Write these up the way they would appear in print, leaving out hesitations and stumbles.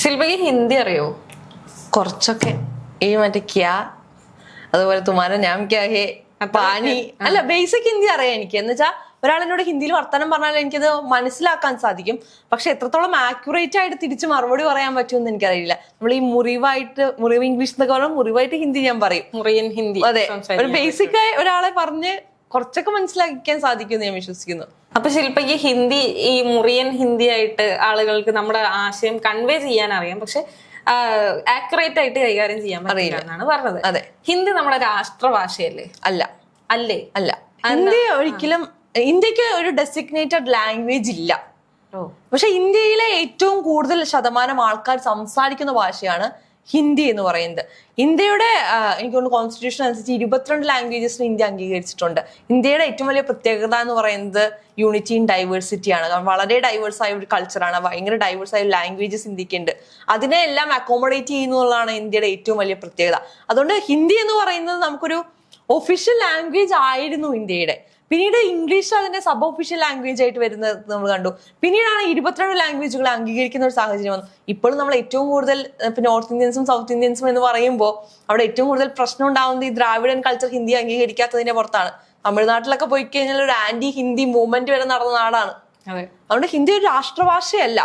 ശില്പയ്ക്ക് ഹിന്ദി അറിയോ? കുറച്ചൊക്കെ ഈ മറ്റേ ക്യാ, അതുപോലെ തുമാര നാം ക്യാ ഹേ, പാനി, അല്ല ബേസിക് ഹിന്ദി അറിയാം എനിക്ക്. എന്ന് വെച്ചാൽ ഒരാൾ എന്നോട് ഹിന്ദിയിൽ വർത്തമാനം പറഞ്ഞാൽ എനിക്കത് മനസ്സിലാക്കാൻ സാധിക്കും. പക്ഷെ എത്രത്തോളം ആക്യുറേറ്റ് ആയിട്ട് തിരിച്ച് മറുപടി പറയാൻ പറ്റുമെന്ന് എനിക്കറിയില്ല. നമ്മൾ ഈ മുറിവ് ഇംഗ്ലീഷ് എന്നൊക്കെ പറഞ്ഞാൽ മുറിവായിട്ട് ഹിന്ദി ഞാൻ പറയും, മുറിയൻ ഹിന്ദി. അതെ, ഒരു ബേസിക് ആയി ഒരാളെ പറഞ്ഞ് കുറച്ചൊക്കെ മനസ്സിലാക്കാൻ സാധിക്കുമെന്ന് ഞാൻ വിശ്വസിക്കുന്നു. അപ്പൊ ശില്പയ്ക്ക് ഹിന്ദി, ഈ മുറിയൻ ഹിന്ദി ആയിട്ട് ആളുകൾക്ക് നമ്മുടെ ആശയം കൺവേ ചെയ്യാൻ അറിയാം, പക്ഷെ ആക്യുറേറ്റ് ആയിട്ട് കൈകാര്യം ചെയ്യാൻ പറ്റില്ല എന്നാണ് പറഞ്ഞത്. അതെ. ഹിന്ദി നമ്മുടെ രാഷ്ട്രഭാഷയല്ലേ? അല്ല. അല്ലേ? അല്ല. ഹിന്ദി ഒരിക്കലും, ഇന്ത്യക്ക് ഒരു ഡെസിഗ്നേറ്റഡ് ലാംഗ്വേജ് ഇല്ല. പക്ഷെ ഇന്ത്യയിലെ ഏറ്റവും കൂടുതൽ ശതമാനം ആൾക്കാർ സംസാരിക്കുന്ന ഭാഷയാണ് ഹിന്ദി എന്ന് പറയുന്നത്. ഇന്ത്യയുടെ എനിക്ക് തോന്നുന്നു കോൺസ്റ്റിറ്റ്യൂഷൻ അനുസരിച്ച് 22 ലാംഗ്വേജസിന് ഇന്ത്യ അംഗീകരിച്ചിട്ടുണ്ട്. ഇന്ത്യയുടെ ഏറ്റവും വലിയ പ്രത്യേകത എന്ന് പറയുന്നത് യൂണിറ്റി ഇൻ ഡൈവേഴ്സിറ്റി ആണ്. കാരണം വളരെ ഡൈവേഴ്സ് ആയ ഒരു കൾച്ചറാണ്, ഭയങ്കര ഡൈവേഴ്സ് ആയ ലാംഗ്വേജസ് ഇന്ത്യക്കുണ്ട്. അതിനെ എല്ലാം അക്കോമഡേറ്റ് ചെയ്യുന്നതാണ് ഇന്ത്യയുടെ ഏറ്റവും വലിയ പ്രത്യേകത. അതുകൊണ്ട് ഹിന്ദി എന്ന് പറയുന്നത് നമുക്കൊരു ഒഫീഷ്യൽ ലാംഗ്വേജ് ആയിരുന്നു ഇന്ത്യയുടെ. പിന്നീട് ഇംഗ്ലീഷ് അതിന്റെ സബ് ഒഫീഷ്യൽ ലാംഗ്വേജ് ആയിട്ട് വരുന്നത് നമ്മൾ കണ്ടു. പിന്നീടാണ് 22 ലാംഗ്വേജുകൾ അംഗീകരിക്കുന്ന ഒരു സാഹചര്യം വന്നു. ഇപ്പോഴും നമ്മൾ ഏറ്റവും കൂടുതൽ നോർത്ത് ഇന്ത്യൻസും സൗത്ത് ഇന്ത്യൻസും എന്ന് പറയുമ്പോൾ അവിടെ ഏറ്റവും കൂടുതൽ പ്രശ്നം ഉണ്ടാവുന്നത് ഈ ദ്രാവിഡൻ കൾച്ചർ ഹിന്ദി അംഗീകരിക്കാത്തതിന്റെ പുറത്താണ്. തമിഴ്നാട്ടിലൊക്കെ പോയി കഴിഞ്ഞാൽ ഒരു ആന്റി ഹിന്ദി മൂവ്മെന്റ് വരെ നടന്ന നാടാണ്. അതുകൊണ്ട് ഹിന്ദി ഒരു രാഷ്ട്രഭാഷയല്ല.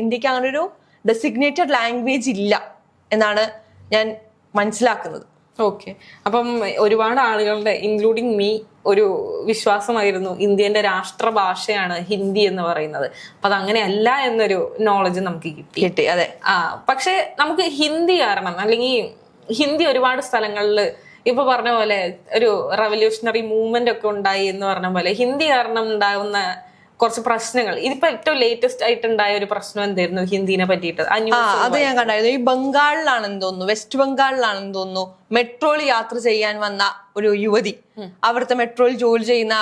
ഇന്ത്യക്ക് അങ്ങനെ ഒരു ഡെസിഗ്നേറ്റഡ് ലാംഗ്വേജ് ഇല്ല എന്നാണ് ഞാൻ മനസ്സിലാക്കുന്നത്. ഓക്കെ. അപ്പം ഒരുപാട് ആളുകളുടെ ഇൻക്ലൂഡിങ് മീ ഒരു വിശ്വാസമായിരുന്നു ഇന്ത്യന്റെ രാഷ്ട്രഭാഷയാണ് ഹിന്ദി എന്ന് പറയുന്നത്. അപ്പൊ അതങ്ങനെയല്ല എന്നൊരു നോളജ് നമുക്ക് കിട്ടി. അതെ. പക്ഷെ നമുക്ക് ഹിന്ദി കാരണം, അല്ലെങ്കിൽ ഹിന്ദി ഒരുപാട് സ്ഥലങ്ങളിൽ ഇപ്പൊ പറഞ്ഞ പോലെ ഒരു റവല്യൂഷണറി മൂവ്മെന്റ് ഒക്കെ ഉണ്ടായി എന്ന് പറഞ്ഞ പോലെ ഹിന്ദി കാരണം ഉണ്ടാകുന്ന കുറച്ച് പ്രശ്നങ്ങൾ, ഇതിപ്പോ ഏറ്റവും ലേറ്റസ്റ്റ് ആയിട്ടുണ്ടായ ഒരു പ്രശ്നം എന്തായിരുന്നു ഹിന്ദിനെ പറ്റിയിട്ട്? അത് ഞാൻ കണ്ടായിരുന്നു. ഈ ബംഗാളിലാണെന്ന് തോന്നുന്നു, വെസ്റ്റ് ബംഗാളിലാണെന്ന് തോന്നുന്നു, മെട്രോയിൽ യാത്ര ചെയ്യാൻ വന്ന ഒരു യുവതി, അവിടുത്തെ മെട്രോയിൽ ജോലി ചെയ്യുന്ന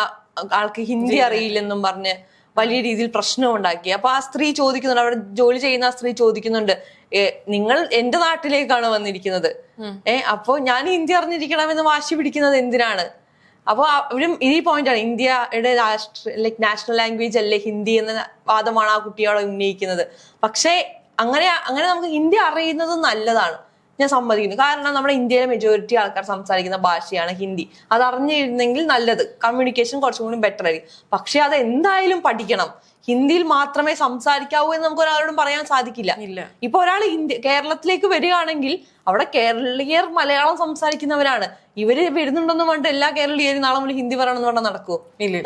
ആൾക്ക് ഹിന്ദി അറിയില്ലെന്നും പറഞ്ഞ് വലിയ രീതിയിൽ പ്രശ്നം ഉണ്ടാക്കി. അപ്പൊ ആ സ്ത്രീ ചോദിക്കുന്നുണ്ട്, അവിടെ ജോലി ചെയ്യുന്ന ആ സ്ത്രീ ചോദിക്കുന്നുണ്ട്, നിങ്ങൾ എന്റെ നാട്ടിലേക്കാണ് വന്നിരിക്കുന്നത്, അപ്പോ ഞാൻ ഹിന്ദി അറിഞ്ഞിരിക്കണമെന്ന് വാശി പിടിക്കുന്നത് എന്തിനാണ്? അപ്പോൾ അവരും ഈ പോയിന്റാണ്, ഇന്ത്യയുടെ നാഷണൽ ലാംഗ്വേജ് അല്ലേ ഹിന്ദി എന്ന വാദമാണ് ആ കുട്ടിയോടെ ഉന്നയിക്കുന്നത്. പക്ഷേ അങ്ങനെ നമുക്ക് ഹിന്ദി അറിയുന്നത് നല്ലതാണ്, ഞാൻ സമ്മതിക്കുന്നു. കാരണം നമ്മുടെ ഇന്ത്യയിലെ മെജോറിറ്റി ആൾക്കാർ സംസാരിക്കുന്ന ഭാഷയാണ് ഹിന്ദി. അത് അറിഞ്ഞിരുന്നെങ്കിൽ നല്ലത്, കമ്മ്യൂണിക്കേഷൻ കുറച്ചും കൂടി ബെറ്റർ ആയിരിക്കും. പക്ഷെ അത് എന്തായാലും പഠിക്കണം. ഹിന്ദിയിൽ മാത്രമേ സംസാരിക്കാവൂ എന്ന് നമുക്ക് ഒരാളോടും പറയാൻ സാധിക്കില്ല. ഇപ്പൊ ഒരാൾ കേരളത്തിലേക്ക് വരികയാണെങ്കിൽ അവിടെ കേരളീയർ മലയാളം സംസാരിക്കുന്നവരാണ്. ഇവര് വരുന്നുണ്ടെന്ന് പറഞ്ഞിട്ട് എല്ലാ കേരളീയരും നാളെ മുതൽ ഹിന്ദി പറയണമെന്ന് പറഞ്ഞാൽ നടക്കുമോ?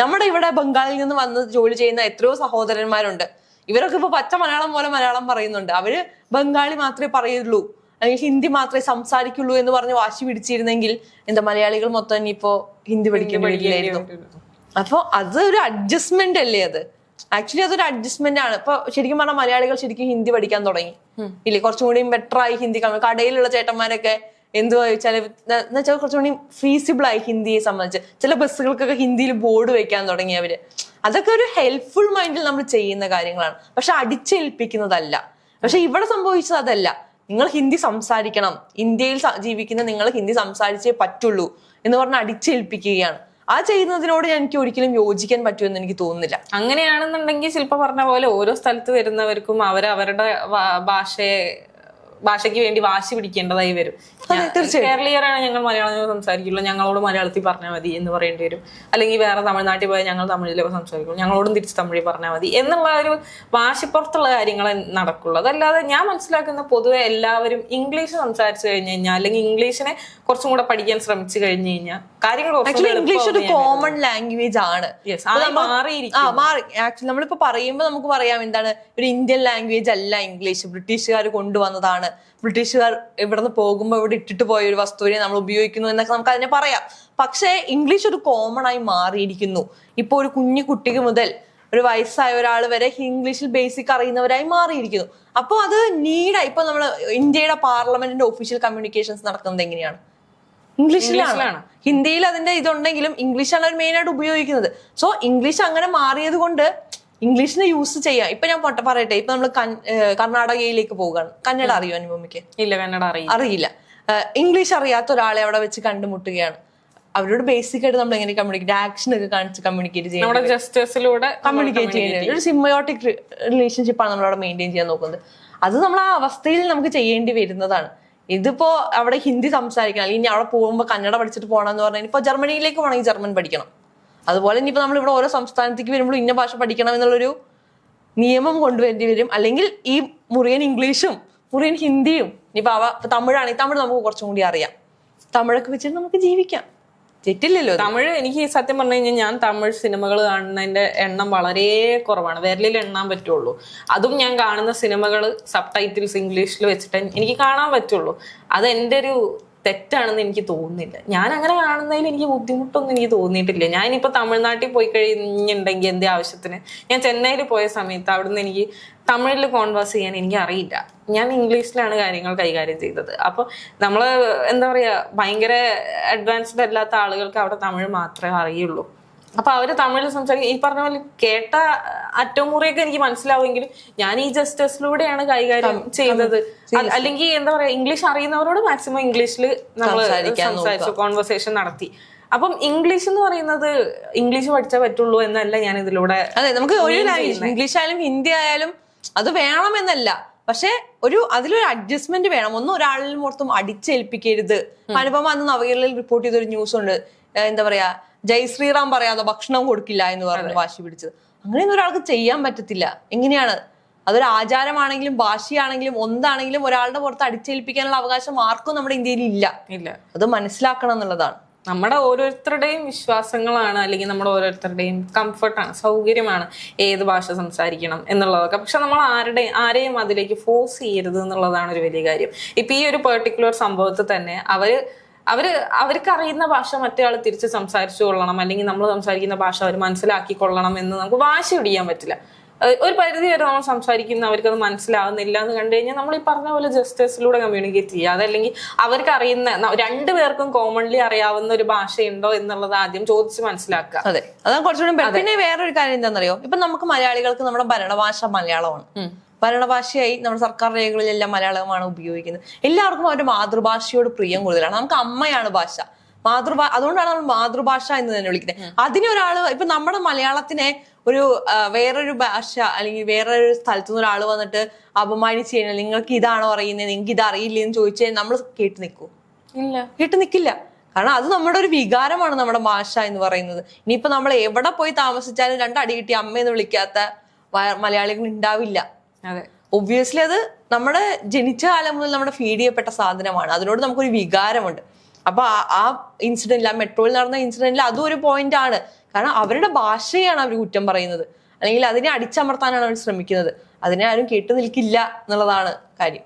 നമ്മുടെ ഇവിടെ ബംഗാളിൽ നിന്ന് വന്ന് ജോലി ചെയ്യുന്ന എത്രയോ സഹോദരന്മാരുണ്ട്. ഇവരൊക്കെ ഇപ്പൊ പച്ച മലയാളം പോലെ മലയാളം പറയുന്നുണ്ട്. അവര് ബംഗാളി മാത്രമേ പറയുള്ളൂ, അല്ലെങ്കിൽ ഹിന്ദി മാത്രമേ സംസാരിക്കുള്ളൂ എന്ന് പറഞ്ഞ് വാശി പിടിച്ചിരുന്നെങ്കിൽ എന്താ മലയാളികൾ മൊത്തം ഇനിയിപ്പോ ഹിന്ദി പഠിക്കേണ്ടിയിരുന്നു. അപ്പൊ അതൊരു അഡ്ജസ്റ്റ്മെന്റ് അല്ലേ? അത് ആക്ച്വലി അതൊരു അഡ്ജസ്റ്റ്മെന്റ് ആണ്. ഇപ്പൊ ശരിക്കും പറഞ്ഞാൽ മലയാളികൾ ശരിക്കും ഹിന്ദി പഠിക്കാൻ തുടങ്ങി ഇല്ലേ? കുറച്ചും കൂടി ബെറ്റർ ആയി ഹിന്ദി. കടയിലുള്ള ചേട്ടന്മാരൊക്കെ എന്ത് ചോദിച്ചാൽ എന്നുവെച്ചാൽ കുറച്ചും കൂടി ഫീസിബിൾ ആയി ഹിന്ദിയെ സംബന്ധിച്ച്. ചില ബസ്സുകൾക്കൊക്കെ ഹിന്ദിയിൽ ബോർഡ് വെക്കാൻ തുടങ്ങി അവര്. അതൊക്കെ ഒരു ഹെൽപ്ഫുൾ മൈൻഡിൽ നമ്മൾ ചെയ്യുന്ന കാര്യങ്ങളാണ്, പക്ഷെ അടിച്ചേൽപ്പിക്കുന്നതല്ല. പക്ഷെ ഇവിടെ സംഭവിച്ചത് അതല്ല. നിങ്ങൾ ഹിന്ദി സംസാരിക്കണം, ഇന്ത്യയിൽ ജീവിക്കുന്ന നിങ്ങൾ ഹിന്ദി സംസാരിച്ചേ പറ്റുള്ളൂ എന്ന് പറഞ്ഞ് അടിച്ചേൽപ്പിക്കുകയാണ്. ആ ചെയ്യുന്നതിനോട് എനിക്ക് ഒരിക്കലും യോജിക്കാൻ പറ്റുമെന്ന് എനിക്ക് തോന്നുന്നില്ല. അങ്ങനെയാണെന്നുണ്ടെങ്കിൽ ശില്പ പറഞ്ഞ പോലെ ഓരോ സ്ഥലത്ത് വരുന്നവർക്കും അവരവരുടെ ഭാഷയ്ക്ക് വേണ്ടി വാശി പിടിക്കേണ്ടതായി വരും. കേരളീയരാണ്, ഞങ്ങൾ മലയാളം സംസാരിക്കുള്ളൂ, ഞങ്ങളോട് മലയാളത്തിൽ പറഞ്ഞാൽ മതി എന്ന് പറയേണ്ടി വരും. അല്ലെങ്കിൽ വേറെ തമിഴ്നാട്ടിൽ പോയാൽ ഞങ്ങൾ തമിഴിലൊക്കെ സംസാരിക്കുള്ളൂ, ഞങ്ങളോടും തിരിച്ച് തമിഴിൽ പറഞ്ഞാൽ മതി എന്നുള്ള ഒരു വാശിപ്പുറത്തുള്ള കാര്യങ്ങളെ നടക്കുള്ളൂ. അതല്ലാതെ ഞാൻ മനസ്സിലാക്കുന്ന പൊതുവെ എല്ലാവരും ഇംഗ്ലീഷ് സംസാരിച്ചു കഴിഞ്ഞു കഴിഞ്ഞാൽ, അല്ലെങ്കിൽ ഇംഗ്ലീഷിനെ കുറച്ചും കൂടെ പഠിക്കാൻ ശ്രമിച്ചു കഴിഞ്ഞു കഴിഞ്ഞാൽ കാര്യങ്ങൾ ഇംഗ്ലീഷ് ഒരു കോമൺ ലാംഗ്വേജ് ആണ്. മാറി. ആക്ച്വലി നമ്മളിപ്പോ പറയുമ്പോൾ നമുക്ക് പറയാം എന്താണ്, ഒരു ഇന്ത്യൻ ലാംഗ്വേജ് അല്ല ഇംഗ്ലീഷ്, ബ്രിട്ടീഷുകാർ കൊണ്ടുവന്നതാണ്. ബ്രിട്ടീഷുകാർ ഇവിടുന്ന് പോകുമ്പോൾ ഇവിടെ ഇട്ടിട്ട് പോയ ഒരു വസ്തുവിനെ നമ്മൾ ഉപയോഗിക്കുന്നു എന്നൊക്കെ നമുക്ക് അതിനെ പറയാം. പക്ഷേ ഇംഗ്ലീഷ് ഒരു കോമൺ ആയി മാറിയിരിക്കുന്നു. ഇപ്പൊ ഒരു കുഞ്ഞു കുട്ടിക്ക് മുതൽ ഒരു വയസ്സായ ഒരാൾ വരെ ഇംഗ്ലീഷിൽ ബേസിക് അറിയുന്നവരായി മാറിയിരിക്കുന്നു. അപ്പൊ അത് നീഡായി. ഇപ്പൊ നമ്മൾ ഇന്ത്യയുടെ പാർലമെന്റിന്റെ ഒഫീഷ്യൽ കമ്മ്യൂണിക്കേഷൻസ് നടക്കുന്നത് എങ്ങനെയാണ്? ഇംഗ്ലീഷിലാണ്. ഹിന്ദിയിൽ അതിന്റെ ഇതുണ്ടെങ്കിലും ഇംഗ്ലീഷാണ് അവർ മെയിൻ ആയിട്ട് ഉപയോഗിക്കുന്നത്. സോ ഇംഗ്ലീഷ് അങ്ങനെ മാറിയത് കൊണ്ട് ഇംഗ്ലീഷിനെ യൂസ് ചെയ്യാം. ഇപ്പൊ ഞാൻ പറയട്ടെ, ഇപ്പൊ നമ്മൾ കർണാടകയിലേക്ക് പോവുകയാണ്. കന്നഡ അറിയോ അനുപമയ്ക്ക്? ഇല്ല, കന്നഡ അറിയില്ല. ഇംഗ്ലീഷ് അറിയാത്ത ഒരാളെ അവിടെ വെച്ച് കണ്ടുമുട്ടുകയാണ്. അവരോട് ബേസിക് ആയിട്ട് നമ്മൾ എങ്ങനെ കമ്മ്യൂണിക്കേറ്റ്, ആക്ഷൻ ഒക്കെ കാണിച്ച് കമ്മ്യൂണിക്കേറ്റ് ചെയ്യുന്നത്, ജസ്റ്റസിലൂടെ കമ്മ്യൂണിക്കേറ്റ് ചെയ്യുന്നത് ഒരു സിംബയോട്ടിക് റിലേഷൻഷിപ്പാണ് നമ്മളവിടെ മെയിൻറ്റെയിൻ ചെയ്യാൻ നോക്കുന്നത്. അത് നമ്മൾ ആ അവസ്ഥയിൽ നമുക്ക് ചെയ്യേണ്ടി വരുന്നതാണ്. ഇതിപ്പോ അവിടെ ഹിന്ദി സംസാരിക്കണം, അല്ലെങ്കിൽ ഇനി അവിടെ പോകുമ്പോൾ കന്നഡ പഠിച്ചിട്ട് പോകണം എന്ന് പറഞ്ഞാൽ ഇപ്പൊ ജർമ്മനിയിലേക്ക് പോകണമെങ്കിൽ ജർമ്മൻ പഠിക്കണം. അതുപോലെ ഇനിയിപ്പോ നമ്മൾ ഇവിടെ ഓരോ സംസ്ഥാനത്തേക്ക് വരുമ്പോൾ ഇന്ന ഭാഷ പഠിക്കണം എന്നുള്ളൊരു നിയമം കൊണ്ടുവരേണ്ടി വരും. അല്ലെങ്കിൽ ഈ മുറിയൻ ഇംഗ്ലീഷും മുറിയൻ ഹിന്ദിയും ഇനിയിപ്പോ തമിഴാണെങ്കിൽ തമിഴ് നമുക്ക് കുറച്ചും കൂടി അറിയാം, തമിഴൊക്കെ വെച്ചിട്ട് നമുക്ക് ജീവിക്കാം, തെറ്റില്ലല്ലോ. തമിഴ് എനിക്ക് സത്യം പറഞ്ഞു കഴിഞ്ഞാൽ ഞാൻ തമിഴ് സിനിമകൾ കാണുന്നതിന്റെ എണ്ണം വളരെ കുറവാണ്, വിരലിൽ എണ്ണാൻ പറ്റുള്ളൂ. അതും ഞാൻ കാണുന്ന സിനിമകൾ സബ് ടൈറ്റിൽസ് ഇംഗ്ലീഷിൽ വെച്ചിട്ട് എനിക്ക് കാണാൻ പറ്റുള്ളൂ. അത് എൻ്റെ ഒരു തെറ്റാണെന്ന് എനിക്ക് തോന്നുന്നില്ല. ഞാൻ അങ്ങനെ കാണുന്നതിൽ എനിക്ക് ബുദ്ധിമുട്ടൊന്നും എനിക്ക് തോന്നിയിട്ടില്ല. ഞാനിപ്പോൾ തമിഴ്നാട്ടിൽ പോയി കഴിഞ്ഞിട്ടുണ്ടെങ്കിൽ എൻ്റെ ആവശ്യത്തിന് ഞാൻ ചെന്നൈയിൽ പോയ സമയത്ത് അവിടുന്ന് എനിക്ക് തമിഴിൽ കോൺവേഴ്സ് ചെയ്യാൻ എനിക്ക് അറിയില്ല, ഞാൻ ഇംഗ്ലീഷിലാണ് കാര്യങ്ങൾ കൈകാര്യം ചെയ്തത്. അപ്പോൾ നമ്മൾ എന്താ പറയുക, ഭയങ്കര അഡ്വാൻസ്ഡ് അല്ലാത്ത ആളുകൾക്ക് അവിടെ തമിഴ് മാത്രമേ അറിയുള്ളൂ. അപ്പൊ അവര് തമിഴിൽ സംസാരിക്കും. ഈ പറഞ്ഞ പോലെ കേട്ട അറ്റമുറിയൊക്കെ എനിക്ക് മനസ്സിലാവുമെങ്കിലും ഞാൻ ഈ ജസ്റ്റസിലൂടെയാണ് കൈകാര്യം ചെയ്തത്. അല്ലെങ്കിൽ എന്താ പറയാ, ഇംഗ്ലീഷ് അറിയുന്നവരോട് മാക്സിമം ഇംഗ്ലീഷിൽ നമ്മൾ സംസാരിച്ചു, കോൺവെർസേഷൻ നടത്തി. അപ്പം ഇംഗ്ലീഷ് എന്ന് പറയുന്നത് ഇംഗ്ലീഷ് പഠിച്ചാൽ പറ്റുള്ളൂ എന്നല്ല ഞാൻ ഇതിലൂടെ. അതെ, നമുക്ക് ഒരു ലാംഗ്വേജ് ഇംഗ്ലീഷ് ആയാലും ഹിന്ദി ആയാലും അത് വേണമെന്നല്ല, പക്ഷെ അതിലൊരു അഡ്ജസ്റ്റ്മെന്റ് വേണം. ഒന്നും ഒരാളിൽ മൊത്തം അടിച്ചേൽപ്പിക്കരുത്. അനുപമ അന്ന് നവകേരളയിൽ റിപ്പോർട്ട് ചെയ്തൊരു ന്യൂസ് ഉണ്ട്, എന്താ പറയാ, ജയ് ശ്രീറാം പറയാതെ ഭക്ഷണം കൊടുക്കില്ല എന്ന് പറഞ്ഞ് വാശി പിടിച്ചത്. അങ്ങനെയൊന്നും ഒരാൾക്ക് ചെയ്യാൻ പറ്റത്തില്ല. എങ്ങനെയാണ് അതൊരു ആചാരമാണെങ്കിലും ഭാഷയാണെങ്കിലും എന്താണെങ്കിലും ഒരാളുടെ പുറത്ത് അടിച്ചേൽപ്പിക്കാനുള്ള അവകാശം ആർക്കും നമ്മുടെ ഇന്ത്യയിൽ ഇല്ല. അത് മനസ്സിലാക്കണം എന്നുള്ളതാണ്. നമ്മുടെ ഓരോരുത്തരുടെയും വിശ്വാസങ്ങളാണ്, അല്ലെങ്കിൽ നമ്മുടെ ഓരോരുത്തരുടെയും കംഫർട്ടാണ്, സൗകര്യമാണ് ഏത് ഭാഷ സംസാരിക്കണം എന്നുള്ളതൊക്കെ. പക്ഷെ നമ്മൾ ആരെയും അതിലേക്ക് ഫോഴ്സ് ചെയ്യരുത് എന്നുള്ളതാണ് ഒരു വലിയ കാര്യം. ഇപ്പൊ ഈ ഒരു പെർട്ടിക്കുലർ സംഭവത്തിൽ തന്നെ അവർക്ക് അറിയുന്ന ഭാഷ മറ്റേ ആൾ തിരിച്ച് സംസാരിച്ചു കൊള്ളണം, അല്ലെങ്കിൽ നമ്മൾ സംസാരിക്കുന്ന ഭാഷ അവർ മനസ്സിലാക്കി കൊള്ളണം എന്ന് നമുക്ക് വാശി പിടിക്കാൻ പറ്റില്ല. ഒരു പരിധി വരെ നമ്മൾ സംസാരിക്കുന്ന അവർക്കത് മനസ്സിലാവുന്നില്ല എന്ന് കണ്ടു കഴിഞ്ഞാൽ നമ്മൾ ഈ പറഞ്ഞ പോലെ ജസ്റ്റസിലൂടെ കമ്മ്യൂണിക്കേറ്റ് ചെയ്യുക. അതല്ലെങ്കിൽ അവർക്ക് അറിയുന്ന രണ്ടുപേർക്കും കോമൺലി അറിയാവുന്ന ഒരു ഭാഷയുണ്ടോ എന്നുള്ളത് ആദ്യം ചോദിച്ച് മനസ്സിലാക്കുക. അതെ, അതാണ് കുറച്ചുകൂടി. പിന്നെ വേറൊരു കാര്യം എന്താണെന്നറിയോ, ഇപ്പൊ നമുക്ക് മലയാളികൾക്ക് നമ്മുടെ ഭരണഭാഷ മലയാളമാണ്. ഭരണഭാഷയായി നമ്മുടെ സർക്കാർ രേഖകളിലെല്ലാം മലയാളമാണ് ഉപയോഗിക്കുന്നത്. എല്ലാവർക്കും അവരുടെ മാതൃഭാഷയോട് പ്രിയം കൂടുതലാണ്. നമുക്ക് അമ്മയാണ് ഭാഷ, അതുകൊണ്ടാണ് നമ്മൾ മാതൃഭാഷ എന്ന് തന്നെ വിളിക്കുന്നത്. അതിനൊരാള് ഇപ്പൊ നമ്മുടെ മലയാളത്തിനെ ഒരു വേറൊരു ഭാഷ അല്ലെങ്കിൽ വേറൊരു സ്ഥലത്തു നിന്ന് ഒരാൾ വന്നിട്ട് അപമാനിച്ചു കഴിഞ്ഞാൽ നിങ്ങൾക്ക് ഇതാണോ അറിയുന്നത്, നിങ്ങൾക്ക് ഇത് അറിയില്ലേ എന്ന് ചോദിച്ചാൽ നമ്മൾ കേട്ട് നിൽക്കൂ? ഇല്ല, കേട്ട് നിൽക്കില്ല. കാരണം അത് നമ്മുടെ ഒരു വികാരമാണ് നമ്മുടെ ഭാഷ എന്ന് പറയുന്നത്. ഇനിയിപ്പോ നമ്മൾ എവിടെ പോയി താമസിച്ചാലും രണ്ടടി കിട്ടി അമ്മയെന്ന് വിളിക്കാത്ത മലയാളികൾ ഉണ്ടാവില്ല. അതെ, ഒബ്വിയസ്ലി അത് നമ്മുടെ ജനിച്ച കാലം മുതൽ നമ്മുടെ ഫീഡ് ചെയ്യപ്പെട്ട സാധനമാണ്. അതിനോട് നമുക്കൊരു വികാരമുണ്ട്. അപ്പൊ ആ ഇൻസിഡന്റിൽ, ആ മെട്രോയിൽ നടന്ന ഇൻസിഡന്റിൽ അതും ഒരു പോയിന്റ് ആണ്. കാരണം അവരുടെ ഭാഷയാണ് അവർ കുറ്റം പറയുന്നത്, അല്ലെങ്കിൽ അതിനെ അടിച്ചമർത്താനാണ് അവർ ശ്രമിക്കുന്നത്. അതിനെ ആരും കേട്ടു നിൽക്കില്ല എന്നുള്ളതാണ് കാര്യം.